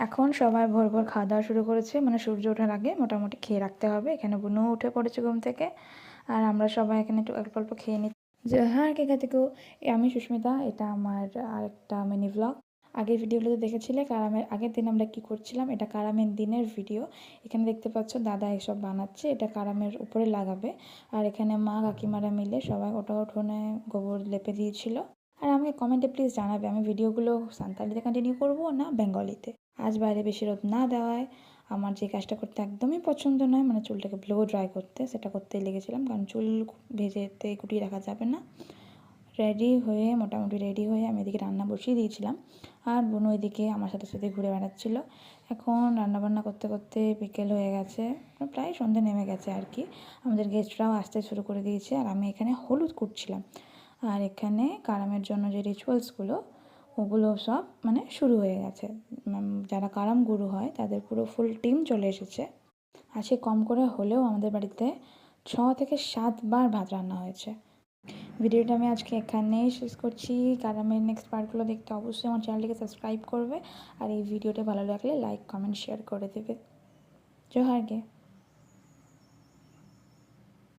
এখন সবাই ভোর ভোর খাওয়া দাওয়া শুরু করেছে, মানে সূর্য ওঠার আগে মোটামুটি খেয়ে রাখতে হবে। এখানে বুনু উঠে পড়েছে ঘুম থেকে, আর আমরা সবাই এখানে একটু অল্প অল্প খেয়ে নিচ্ছি। যে হ্যাঁ, কে থেকেও আমি সুস্মিতা, এটা আমার আরেকটা মিনি ব্লগ। আগের ভিডিওগুলোতে দেখেছিলে কারামের আগের দিন আমরা কি করছিলাম, এটা কারামের দিনের ভিডিও। এখানে দেখতে পাচ্ছ দাদা এসব বানাচ্ছে, এটা কারামের উপরে লাগাবে। আর এখানে মা কাকিমারা মিলে সবাই ওটা উঠোনে গোবর লেপে দিয়েছিল। আর আমাকে কমেন্টে প্লিজ জানাবে আমি ভিডিওগুলো সান্তালিতে কন্টিনিউ করবো না বেঙ্গলিতে। আজ বাইরে বেশি রোদ না দেওয়ায় আমার যে কাজটা করতে একদমই পছন্দ নয়, মানে চুলটাকে ব্লো ড্রাই করতে, সেটা করতেই লেগেছিলাম, কারণ চুল ভেজেতে গুটিয়ে রাখা যাবে না। মোটামুটি রেডি হয়ে আমি এদিকে রান্না বসিয়ে দিয়েছিলাম, আর বোন ওইদিকে আমার সাথে সাথে ঘুরে বেড়াচ্ছিল। এখন রান্নাবান্না করতে করতে বিকেল হয়ে গেছে, প্রায় সন্ধ্যে নেমে গেছে আর কি। আমাদের গেস্টরাও আসতে শুরু করে দিয়েছে, আর আমি এখানে হলুদ কুটছিলাম। আর এখানে কারামের জন্য যে রিচুয়ালসগুলো, ওগুলো সব মানে শুরু হয়ে গেছে। যারা কারাম গুরু হয় তাদের পুরো ফুল টিম চলে এসেছে। আজকে কম করে হলেও আমাদের বাড়িতে 6 থেকে 7 বার ভাত রান্না হয়েছে। ভিডিওটা আমি আজকে এখানেই শেষ করছি। কারামের নেক্সট পার্টগুলো দেখতে অবশ্যই আমার চ্যানেলটিকে সাবস্ক্রাইব করবে, আর এই ভিডিওটা ভালো লাগলে লাইক কমেন্ট শেয়ার করে দেবে। জোহার গে।